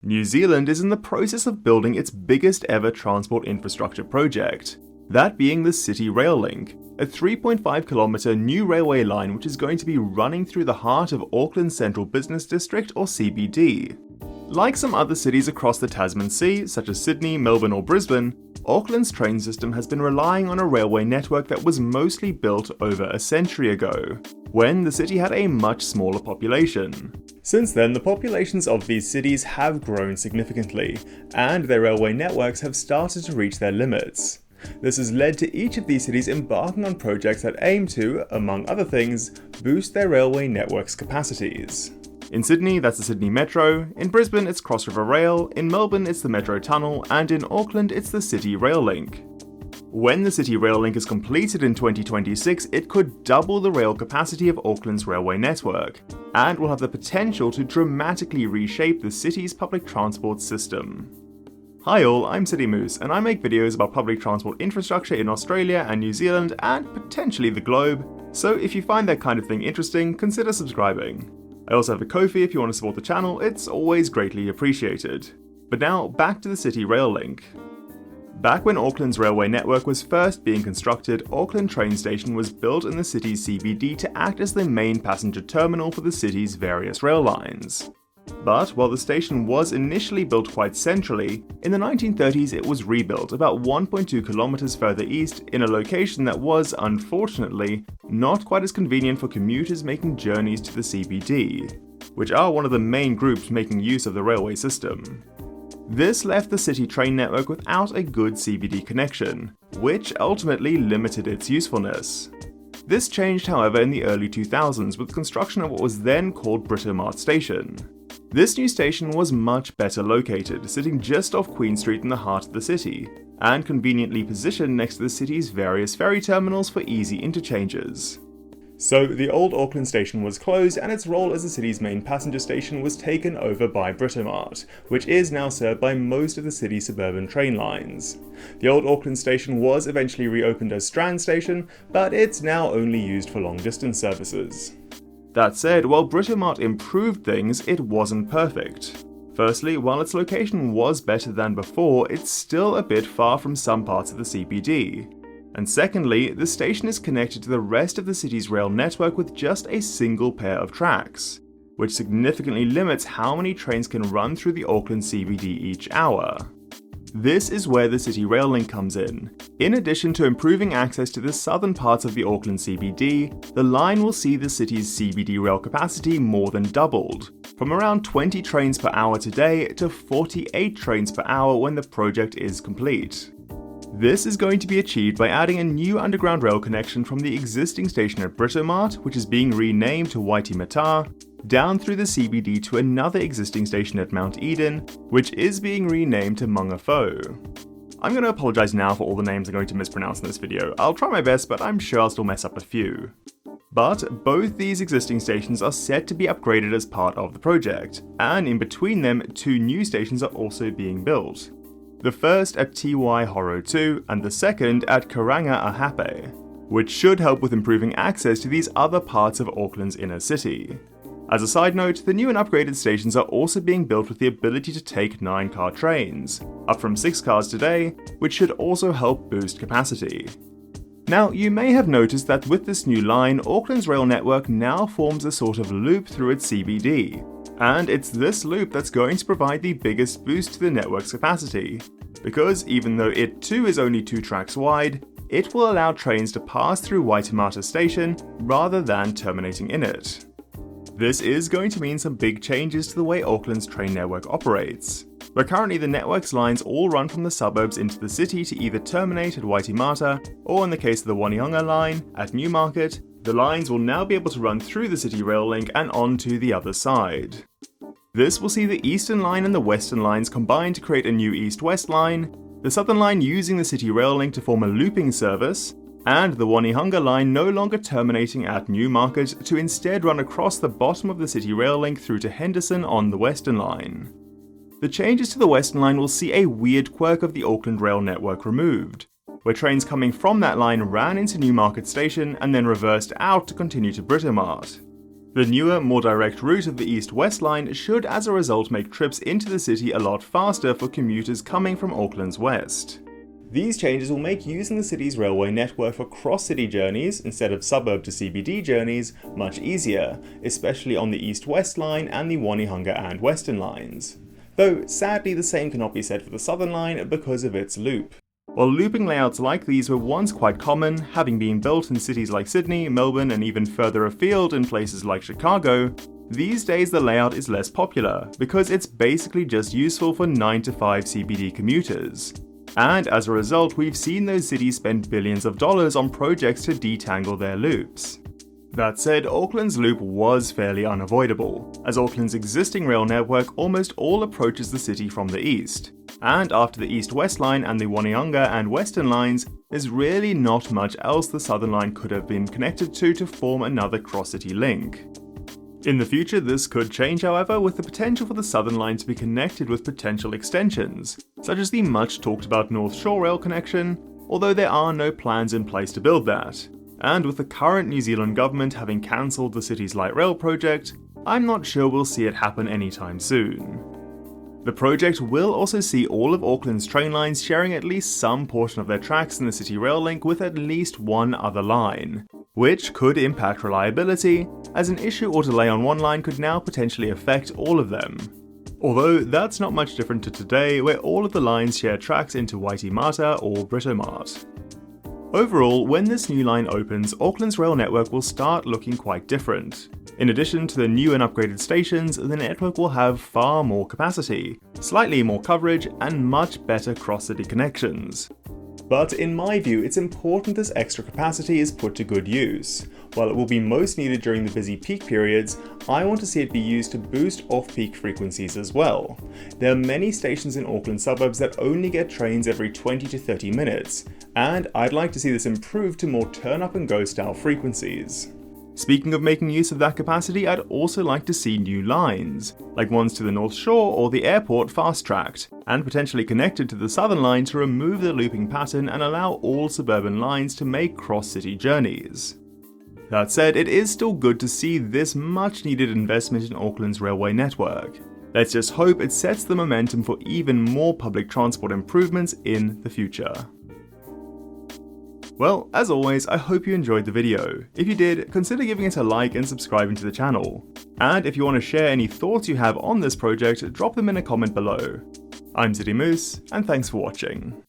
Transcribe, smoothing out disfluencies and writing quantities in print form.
New Zealand is in the process of building its biggest ever transport infrastructure project, that being the City Rail Link, a 3.5-kilometre new railway line which is going to be running through the heart of Auckland's Central Business District or CBD. Like some other cities across the Tasman Sea, such as Sydney, Melbourne or Brisbane, Auckland's train system has been relying on a railway network that was mostly built over a century ago, when the city had a much smaller population. Since then, the populations of these cities have grown significantly, and their railway networks have started to reach their limits. This has led to each of these cities embarking on projects that aim to, among other things, boost their railway network's capacities. In Sydney, that's the Sydney Metro, in Brisbane it's Cross River Rail, in Melbourne it's the Metro Tunnel, and in Auckland it's the City Rail Link. When the City Rail Link is completed in 2026, it could double the rail capacity of Auckland's railway network, and will have the potential to dramatically reshape the city's public transport system. Hi all, I'm City Moose, and I make videos about public transport infrastructure in Australia and New Zealand, and potentially the globe, so if you find that kind of thing interesting, consider subscribing. I also have a Ko-fi if you want to support the channel, it's always greatly appreciated. But now, back to the City Rail Link. Back when Auckland's railway network was first being constructed, Auckland train station was built in the city's CBD to act as the main passenger terminal for the city's various rail lines. But while the station was initially built quite centrally, in the 1930s it was rebuilt about 1.2 kilometers further east in a location that was, unfortunately, not quite as convenient for commuters making journeys to the CBD, which are one of the main groups making use of the railway system. This left the city train network without a good CBD connection, which ultimately limited its usefulness. This changed, however, in the early 2000s with construction of what was then called Britomart Station. This new station was much better located, sitting just off Queen Street in the heart of the city, and conveniently positioned next to the city's various ferry terminals for easy interchanges. So the old Auckland station was closed and its role as the city's main passenger station was taken over by Britomart, which is now served by most of the city's suburban train lines. The old Auckland station was eventually reopened as Strand Station, but it's now only used for long distance services. That said, while Britomart improved things, it wasn't perfect. Firstly, while its location was better than before, it's still a bit far from some parts of the CBD. And secondly, the station is connected to the rest of the city's rail network with just a single pair of tracks, which significantly limits how many trains can run through the Auckland CBD each hour. This is where the City Rail Link comes in. In addition to improving access to the southern parts of the Auckland CBD, the line will see the city's CBD rail capacity more than doubled, from around 20 trains per hour today to 48 trains per hour when the project is complete. This is going to be achieved by adding a new underground rail connection from the existing station at Britomart, which is being renamed to Waitemata, down through the CBD to another existing station at Mount Eden, which is being renamed to Mungafo. I'm going to apologise now for all the names I'm going to mispronounce in this video. I'll try my best, but I'm sure I'll still mess up a few. But both these existing stations are set to be upgraded as part of the project, and in between them, 2 new stations are also being built. The first at Tiwai Horo 2 and the second at Karanga Ahape, which should help with improving access to these other parts of Auckland's inner city. As a side note, the new and upgraded stations are also being built with the ability to take 9-car trains, up from 6 cars today, which should also help boost capacity. Now, you may have noticed that with this new line, Auckland's rail network now forms a sort of loop through its CBD, and it's this loop that's going to provide the biggest boost to the network's capacity, because even though it too is only 2 tracks wide, it will allow trains to pass through Waitemata Station rather than terminating in it. This is going to mean some big changes to the way Auckland's train network operates, where currently the network's lines all run from the suburbs into the city to either terminate at Waitemata, or in the case of the Onehunga line, at Newmarket, the lines will now be able to run through the City Rail Link and onto the other side. This will see the Eastern Line and the Western Lines combine to create a new East-West line, the Southern Line using the City Rail Link to form a looping service, and the Onehunga line no longer terminating at Newmarket to instead run across the bottom of the City Rail Link through to Henderson on the Western Line. The changes to the Western Line will see a weird quirk of the Auckland rail network removed, where trains coming from that line ran into Newmarket Station and then reversed out to continue to Britomart. The newer, more direct route of the east-west line should as a result make trips into the city a lot faster for commuters coming from Auckland's west. These changes will make using the city's railway network for cross-city journeys, instead of suburb to CBD journeys, much easier, especially on the east-west line and the Onehunga and Western lines. Though sadly the same cannot be said for the southern line because of its loop. While looping layouts like these were once quite common, having been built in cities like Sydney, Melbourne and even further afield in places like Chicago, these days the layout is less popular because it's basically just useful for 9 to 5 CBD commuters. And as a result, we've seen those cities spend billions of dollars on projects to detangle their loops. That said, Auckland's loop was fairly unavoidable, as Auckland's existing rail network almost all approaches the city from the east. And after the east-west line and the Onehunga and Western lines, there's really not much else the southern line could have been connected to form another cross-city link. In the future, this could change, however, with the potential for the southern line to be connected with potential extensions, such as the much talked about North Shore rail connection, although there are no plans in place to build that. And with the current New Zealand government having cancelled the city's light rail project, I'm not sure we'll see it happen anytime soon. The project will also see all of Auckland's train lines sharing at least some portion of their tracks in the City Rail Link with at least one other line, which could impact reliability, as an issue or delay on one line could now potentially affect all of them. Although that's not much different to today, where all of the lines share tracks into Waitemata or Britomart. Overall, when this new line opens, Auckland's rail network will start looking quite different. In addition to the new and upgraded stations, the network will have far more capacity, slightly more coverage, and much better cross-city connections. But in my view, it's important this extra capacity is put to good use. While it will be most needed during the busy peak periods, I want to see it be used to boost off-peak frequencies as well. There are many stations in Auckland suburbs that only get trains every 20 to 30 minutes, and I'd like to see this improved to more turn-up-and-go style frequencies. Speaking of making use of that capacity, I'd also like to see new lines, like ones to the North Shore or the airport fast-tracked, and potentially connected to the southern line to remove the looping pattern and allow all suburban lines to make cross-city journeys. That said, it is still good to see this much-needed investment in Auckland's railway network. Let's just hope it sets the momentum for even more public transport improvements in the future. Well, as always, I hope you enjoyed the video. If you did, consider giving it a like and subscribing to the channel. And if you want to share any thoughts you have on this project, drop them in a comment below. I'm City Moose, and thanks for watching.